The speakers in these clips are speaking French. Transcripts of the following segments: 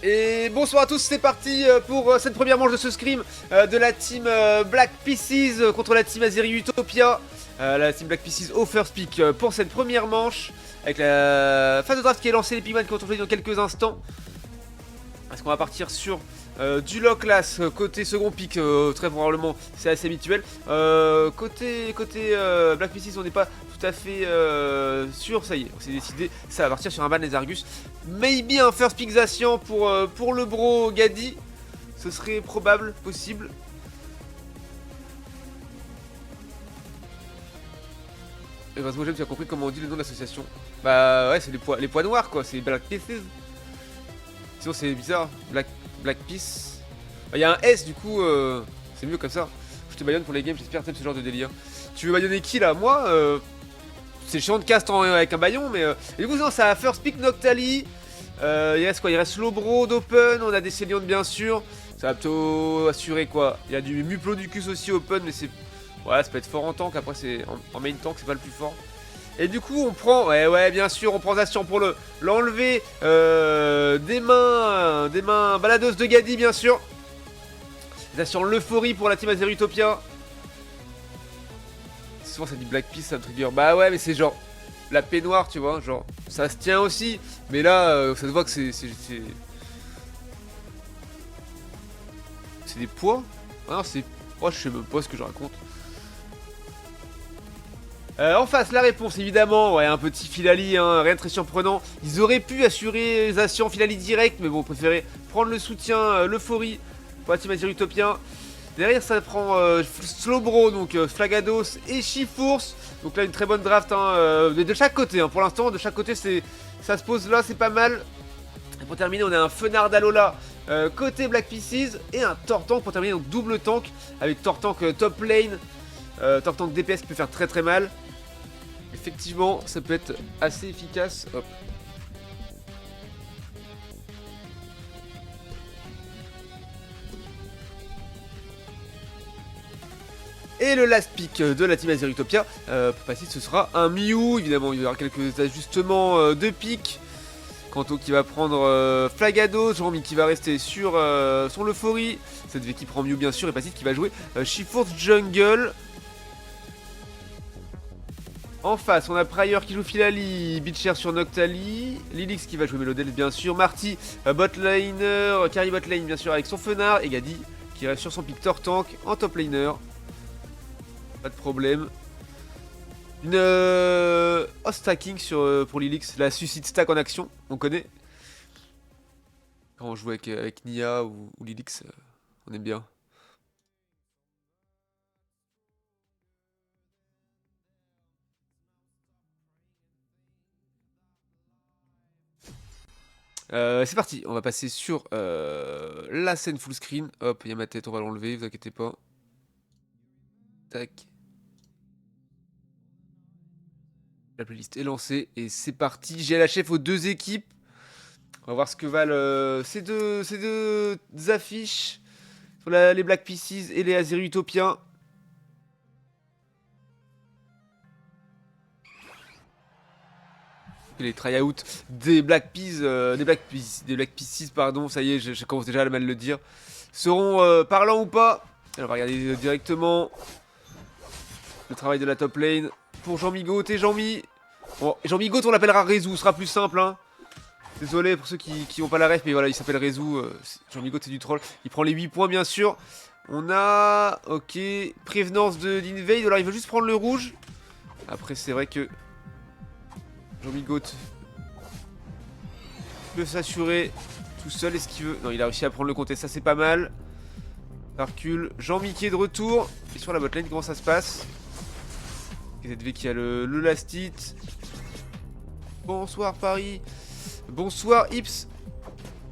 Et bonsoir à tous, c'est parti pour cette première manche de ce scrim de la team Black Pieces contre la team Azeri Utopia. La team Black Pieces au first pick pour cette première manche avec la phase de draft qui est lancée, les Pigman qui vont retrouver dans quelques instants. Est-ce qu'on va partir sur du lock class côté second pick, très probablement, c'est assez habituel. Côté Black Pieces, on n'est pas tout à fait sûr, ça y est, on s'est décidé, ça va partir sur un ban des Argus. Maybe un first pick Zacian pour le bro Gadi, ce serait probable, possible. Et parce que tu as compris comment on dit le nom de l'association. Bah ouais, c'est les poids noirs quoi, c'est Black Pieces. Sinon c'est bizarre, Black Peace. Il y a un S du coup, c'est mieux comme ça. Je te baillonne pour les games, j'espère que t'aimes ce genre de délire. Tu veux baillonner qui là? Moi c'est chiant de cast avec un baillon, mais et du coup non, ça a first pick Noctali. Il reste quoi? Il reste Lobro d'Open, on a des Célion bien sûr. Ça va plutôt assurer quoi. Il y a du Muplodicus aussi Open, mais c'est... Ouais, ça peut être fort en tank, après c'est en main tank, c'est pas le plus fort. Et du coup on prend, ouais bien sûr, on prend Zacian pour l'enlever des mains balados de Gadi bien sûr. Zacian l'euphorie pour la team Azeri Utopia. Souvent ça dit Black Peace, ça me trigger. Bah ouais mais c'est genre la peignoir tu vois, genre ça se tient aussi. Mais là ça se voit que c'est des poids. Ah non c'est... Oh je sais même pas ce que je raconte. En face, la réponse évidemment, ouais, un petit Filali, hein, rien de très surprenant. Ils auraient pu assurer Zacian Filali direct, mais bon, préféré prendre le soutien, l'euphorie pour la team Azeri Utopien. Derrière, ça prend Slowbro, donc Flagados et Chifours. Donc là, une très bonne draft hein, de chaque côté. Hein. Pour l'instant, de chaque côté, ça se pose là, c'est pas mal. Et pour terminer, on a un Fenard d'Alola côté Black Pieces et un Tortank pour terminer, donc double tank avec Tortank top lane. Tortank DPS qui peut faire très très mal. Effectivement, ça peut être assez efficace. Hop. Et le last pick de la team Azeri Utopia, pour passer, ce sera un Mew. Évidemment, il y aura quelques ajustements de pick. Kanto qui va prendre Flagados, Jean-Mi qui va rester sur son euphorie. Cette V qui prend Mew bien sûr, et Passit qui va jouer Chifours Jungle. En face, on a Prior qui joue Filali, Bitcher sur Noctali, Lilix qui va jouer Melodel bien sûr, Marty, botliner, carry botlane bien sûr avec son Fenard, et Gadi qui reste sur son pick Tortank en top laner. Pas de problème. Une stacking pour Lilix, la suicide stack en action, on connaît. Quand on joue avec Nia ou Lilix, on aime bien. C'est parti, on va passer sur la scène full screen. Hop, il y a ma tête, on va l'enlever, vous inquiétez pas. Tac. La playlist est lancée et c'est parti. J'ai la chef aux deux équipes. On va voir ce que valent ces deux affiches. Sur les Black Pieces et les Azeri Utopiens. Les tryouts des Black Pieces, des Black Pieces, pardon, ça y est, je commence déjà à mal le dire, seront parlants ou pas. Alors on va regarder directement le travail de la top lane pour Jean-Migot et Jean-Mi. Bon, Jean-Migot on l'appellera Rézou, ce sera plus simple hein. Désolé pour ceux qui n'ont pas la ref, mais voilà, il s'appelle Rézou. Jean-Migot c'est du troll. Il prend les 8 points bien sûr. On a, ok, prévenance d'Invade, alors il veut juste prendre le rouge. Après c'est vrai que Jean-Migot peut s'assurer tout seul, est-ce qu'il veut... Non, il a réussi à prendre le compte et ça c'est pas mal. Ça recule, Jean-Mickey de retour. Et sur la botlane, comment ça se passe? ZV qui a le last hit. Bonsoir Paris. Bonsoir Ips.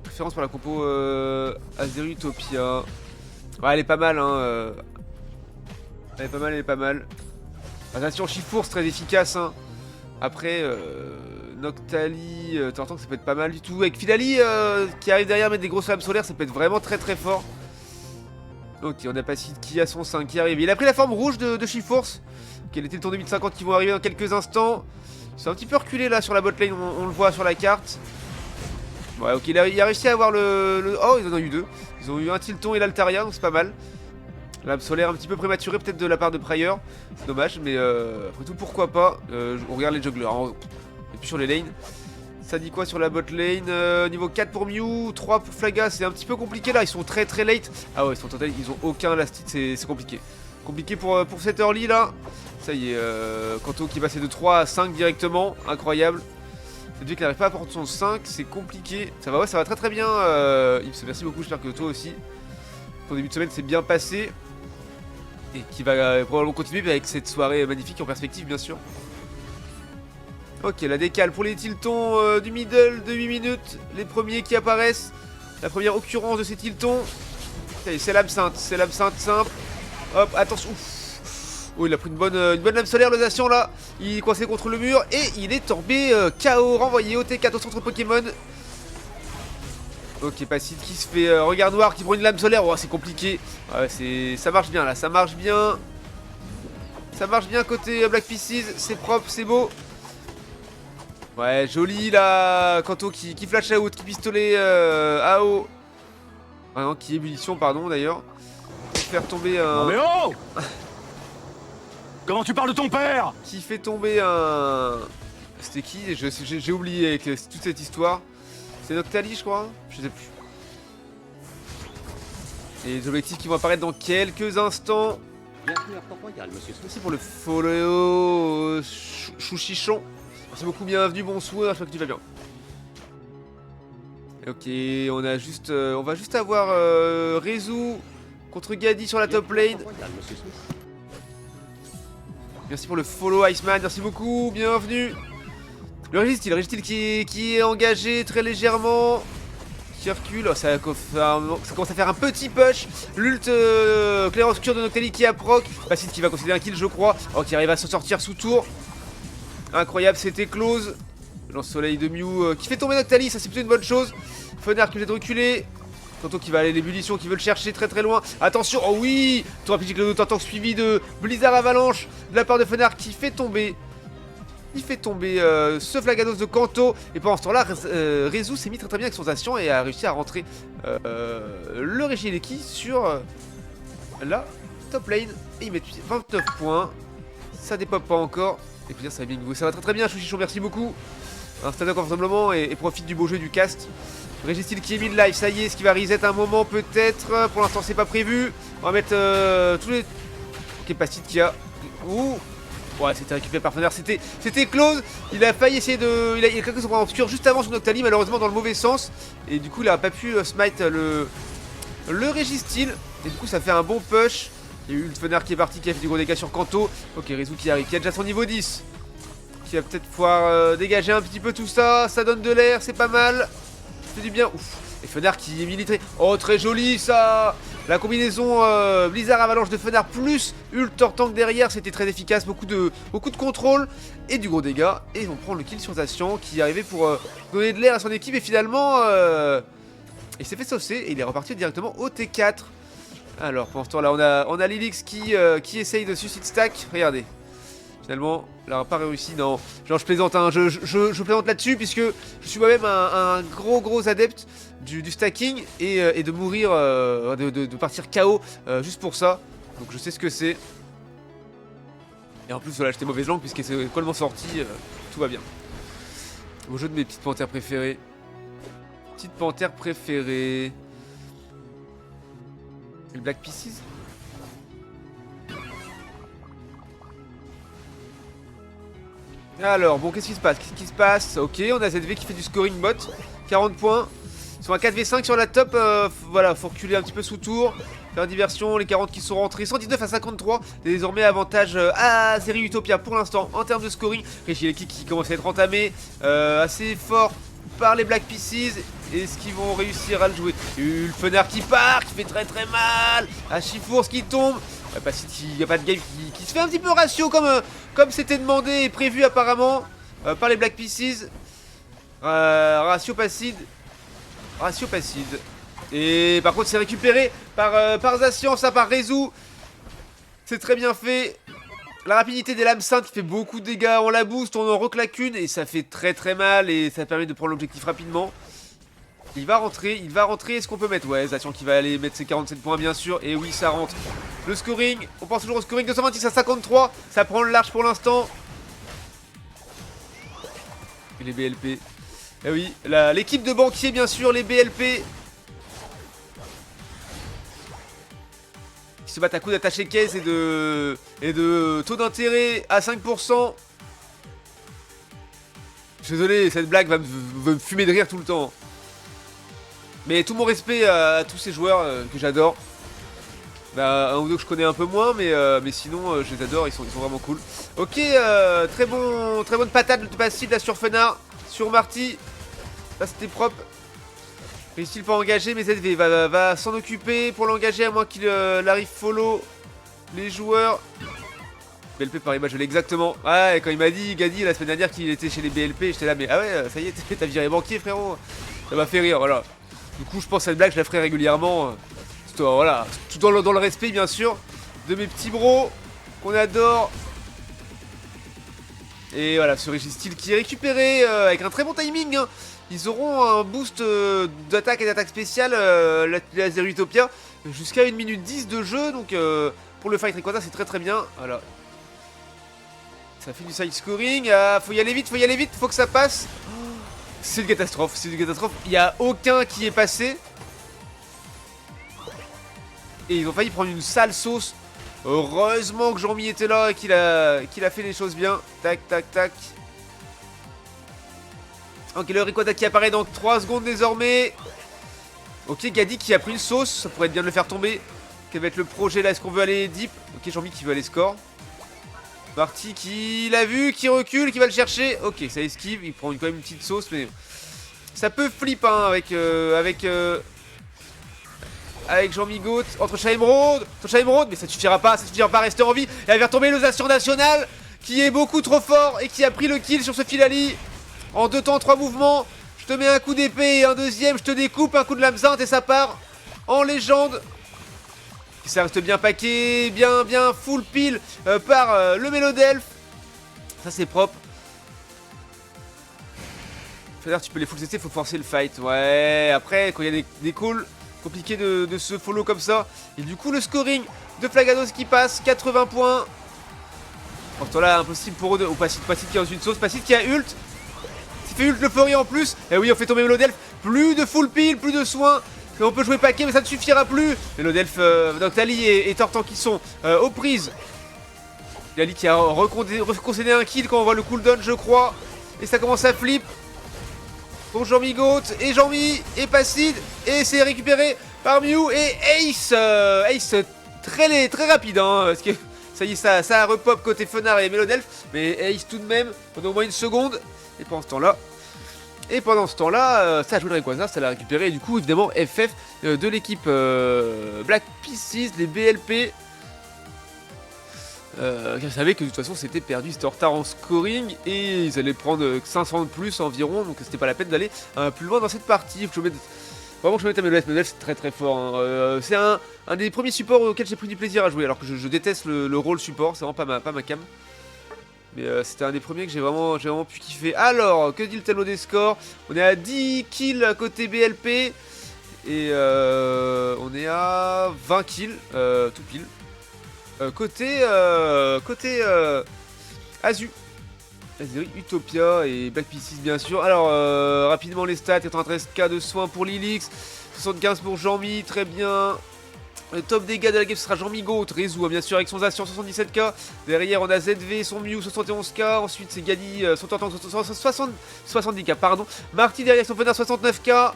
Préférence pour la compo Azeri Utopia. Ouais, elle est pas mal hein. Elle est pas mal. Attention, Chifours, très efficace hein. Après, Noctali, Tortank, ça peut être pas mal du tout. Avec Filali qui arrive derrière mettre des grosses flammes solaires, ça peut être vraiment très très fort. Ok, on a Passit qui a son 5 qui arrive. Il a pris la forme rouge de Chifours. Quel était le tour 2050 qui vont arriver dans quelques instants. C'est un petit peu reculé là sur la botlane, on le voit sur la carte. Ouais, ok, il a réussi à avoir Oh, ils en ont eu deux. Ils ont eu un Tilton et l'Altaria, donc c'est pas mal. Lame solaire un petit peu prématurée peut-être de la part de Prior. C'est dommage, mais après tout, pourquoi pas. On regarde les jugglers, hein. Et puis sur les lanes. Ça dit quoi sur la bot lane? Niveau 4 pour Mew, 3 pour Flaga, c'est un petit peu compliqué là, ils sont très late. Ah ouais, ils ont aucun last hit, c'est compliqué. Compliqué pour cette early là. Ça y est, Kanto qui est passé de 3 à 5 directement, incroyable. C'est lui qui n'arrive pas à porter son 5, c'est compliqué. Ça va, ouais, ça va très bien. Ips, merci beaucoup, j'espère que toi aussi. Ton début de semaine s'est bien passé. Et qui va probablement continuer avec cette soirée magnifique en perspective, bien sûr. Ok, la décale pour les tiltons du middle de 8 minutes. Les premiers qui apparaissent. La première occurrence de ces tiltons. C'est l'absinthe simple. Hop, attention. Ouf. Oh, il a pris une bonne lame solaire, le Zacian là. Il est coincé contre le mur et il est tombé KO, renvoyé au T4 au centre Pokémon. Ok, Pacide qui se fait regard noir, qui prend une lame solaire. Oh, c'est compliqué. Ouais, ça marche bien là, ça marche bien. Ça marche bien côté Black Pieces. C'est propre, c'est beau. Ouais, joli là. Kanto qui flash out, qui pistolet AO. Ah non, qui ébullition, pardon d'ailleurs. Faire tomber un. Non mais oh Comment tu parles de ton père? Qui fait tomber un. C'était qui? J'ai oublié avec toute cette histoire. C'est Noctali, je crois. Je sais plus. Et les objectifs qui vont apparaître dans quelques instants. Bienvenue à Port-Royal, monsieur Smith. Merci pour le follow, Chouchichon. Merci beaucoup, bienvenue, bonsoir, j'espère que tu vas bien. Ok, on va juste avoir Rezu contre Gadi sur la top lane. Merci pour le follow, Iceman, merci beaucoup, bienvenue. Le Régistile qui est engagé très légèrement. Qui recule, oh, ça commence à faire un petit push. L'ult clair obscur de Noctali qui a proc. Pacide qui va concéder un kill, je crois. Oh, qui arrive à s'en sortir sous tour. Incroyable, c'était close. Lance soleil de Mew qui fait tomber Noctali, ça c'est plutôt une bonne chose. Fenard qui vient de reculer. Kanto qui va aller l'ébullition, qui veut le chercher très loin. Attention, oh oui, tout rapide que le temps suivi de Blizzard Avalanche de la part de Fenard qui fait tomber. Il fait tomber ce Flagados de Kanto. Et pendant ce temps-là, Rezu s'est mis très bien avec son Zacian et a réussi à rentrer le Regieleki sur la top lane. Et il met 29 points. Ça dépop pas encore. Et puis ça va bien, ça va très bien, Chouchichon, merci beaucoup. Installe-toi confortablement et profite du beau jeu du cast. Régistile qui est mid-life, ça y est, ce qui va reset un moment peut-être. Pour l'instant, c'est pas prévu. On va mettre tous les. Ok, Pacide qui a. Ouh! Ouais, c'était récupéré par Fenard, c'était close. Il a failli essayer de. Il a claqué son bras obscur juste avant sur Noctali, malheureusement dans le mauvais sens. Et du coup, il a pas pu smite le Régistile. Et du coup, ça fait un bon push. Il y a eu le Fenard qui est parti, qui a fait du gros dégâts sur Kanto. Ok, Rezu qui arrive, qui a déjà son niveau 10. Qui va peut-être pouvoir dégager un petit peu tout ça. Ça donne de l'air, c'est pas mal. Ça fait du bien. Ouf. Et Fenard qui est militaire. Oh, très joli ça. La combinaison Blizzard Avalanche de Fenard plus Ultra Tank derrière, c'était très efficace. Beaucoup de contrôle et du gros dégâts. Et on prend le kill sur Zacian qui arrivait pour donner de l'air à son équipe. Et finalement, il s'est fait saucer et il est reparti directement au T4. Alors, pendant ce temps-là, on a Lilix qui essaye de suicide stack. Regardez. Finalement, il n'a pas réussi. Non, genre je plaisante, hein. Je plaisante là-dessus puisque je suis moi-même un gros adepte du stacking et de mourir, de partir KO juste pour ça. Donc je sais ce que c'est. Et en plus, voilà, j'étais mauvaise langue puisque c'est complètement sorti. Tout va bien. Au jeu de mes petites panthères préférées. Petite panthère préférée. Le Black Pieces. Alors, bon, qu'est-ce qui se passe? Ok, on a ZV qui fait du scoring bot. 40 points. Ils sont à 4v5 sur la top. Voilà, faut reculer un petit peu sous tour. Faire diversion, les 40 qui sont rentrés. 119 à 53. Désormais, avantage à Série Utopia pour l'instant en termes de scoring. Regieleki qui commence à être entamé assez fort par les Black Pieces. Est-ce qu'ils vont réussir à le jouer? Ulfenard qui part, qui fait très mal. Achifours qui tombe. Il n'y a pas de game qui se fait un petit peu ratio comme c'était demandé et prévu apparemment par les Black Pieces. Ratio Pacide. Et par contre c'est récupéré par Zacian, ça par Rezu. C'est très bien fait. La rapidité des lames saintes qui fait beaucoup de dégâts. On la booste, on en reclaque une et ça fait très mal et ça permet de prendre l'objectif rapidement. Il va rentrer, est-ce qu'on peut mettre? Ouais, Zacian qui va aller mettre ses 47 points bien sûr, et oui ça rentre. Le scoring, on pense toujours au scoring, 226 à 53, ça prend le large pour l'instant. Et les BLP, eh oui, l'équipe de banquiers bien sûr, les BLP. Qui se battent à coups d'attaché caisse et de taux d'intérêt à 5%. Je suis désolé, cette blague va me fumer de rire tout le temps. Mais tout mon respect à tous ces joueurs que j'adore. Bah, un ou deux que je connais un peu moins, mais sinon je les adore, ils sont vraiment cool. Ok, très bonne patate de passive là sur Fenard, sur Marty. Là c'était propre. Réussit-il pas à engager, mais ZV va s'en occuper pour l'engager à moins qu'il arrive follow les joueurs. BLP par image, je l'ai exactement. Ouais, quand il m'a dit, Gadi, la semaine dernière qu'il était chez les BLP, j'étais là, mais ah ouais, ça y est, t'as viré banquier, frérot. Ça m'a fait rire, voilà. Du coup, je pense à cette blague, je la ferai régulièrement. Voilà, tout dans le respect, bien sûr, de mes petits bros qu'on adore. Et voilà, ce Régistyle qui est récupéré avec un très bon timing. Hein. Ils auront un boost d'attaque et d'attaque spéciale, la Zero Utopia, jusqu'à 1 minute 10 de jeu. Donc pour le Fight Rayquaza, c'est très bien. Voilà. Ça fait du side scoring. Faut y aller vite, faut que ça passe. C'est une catastrophe, Il n'y a aucun qui est passé. Et ils ont failli prendre une sale sauce. Heureusement que Jean-Mi était là et qu'il a fait les choses bien. Tac, tac, tac. Ok, le Rayquaza qui apparaît dans 3 secondes désormais. Ok, Gadi qui a pris une sauce. Ça pourrait être bien de le faire tomber. Quel va être le projet là? Est-ce qu'on veut aller deep? Ok, Jean-Mi qui veut aller score. Marty qui l'a vu, qui recule, qui va le chercher. Ok, ça esquive. Il prend quand même une petite sauce, mais ça peut flip hein, avec Jean Migaud, entre chat émeraude, mais ça suffira pas, rester en vie. Et elle va retomber le Zation National, qui est beaucoup trop fort et qui a pris le kill sur ce Filali. En 2 temps, 3 mouvements, je te mets un coup d'épée et un deuxième, je te découpe, un coup de l'absinthe et ça part en légende. Ça reste bien paqué, bien full pile par le Mélodelph. Ça c'est propre. D'ailleurs tu peux les full CC, faut forcer le fight. Ouais, après quand il y a des calls, compliqué de se follow comme ça. Et du coup le scoring de Flagados qui passe, 80 points. En ce temps-là, impossible pour eux de... Oh, Pacite qui a une sauce, Pacite qui a ult. Qui fait ult le Fleury en plus. Et oui, on fait tomber Mélodelph. Plus de full pile, plus de soins. Et on peut jouer paquet, mais ça ne suffira plus. Mélodelph, Noctali et Tortan qui sont aux prises. Lali qui a reconcédé un kill quand on voit le cooldown, je crois. Et ça commence à flip. Pour Jean-Mi Goat et Jean-Mi et Pacide. Et c'est récupéré par Mew et Ace. Ace très rapide, hein, parce que ça y est, ça a repop côté Fenard et Mélodelph. Mais Ace tout de même, pendant au moins 1 seconde. Et pendant ce temps-là, ça a joué le Rayquaza, ça l'a récupéré. Et du coup, évidemment, FF de l'équipe Black Pieces, les BLP. Je savais que de toute façon c'était perdu, c'était en retard en scoring et ils allaient prendre 500 de plus environ, donc c'était pas la peine d'aller plus loin dans cette partie. Vraiment que je mette à Mélodelph, c'est très fort. Hein. C'est un des premiers supports auxquels j'ai pris du plaisir à jouer, alors que je déteste le rôle support, c'est vraiment pas ma cam. Mais c'était un des premiers que j'ai vraiment pu kiffer. Alors, que dit le tableau des scores? On est à 10 kills côté BLP et on est à 20 kills, tout pile. Côté Azu, Utopia et Black Pieces bien sûr. Alors rapidement les stats, 93k de soins pour Lilix, 75 pour Jean-Mi, très bien. Le top dégâts de la game ce sera Jean-Mi Goat, Réseau bien sûr avec son Zacian 77k. Derrière on a ZV, son Mew 71k. Ensuite c'est Gadi, son Tortank 70k pardon. Marty derrière son Fenard 69k.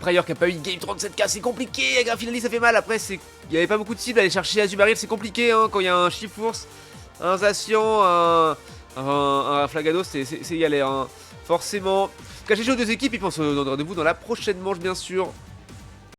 Prior qui a pas eu de game 37k, c'est compliqué. Avec un Finali ça fait mal. Après il n'y avait pas beaucoup de cibles. Aller chercher Azubaril c'est compliqué hein, quand il y a un Chifours, un Zacian, un Flagados, c'est galère hein. Forcément. En tout cas j'ai joué aux deux équipes. Et puis on se donne rendez-vous dans la prochaine manche bien sûr.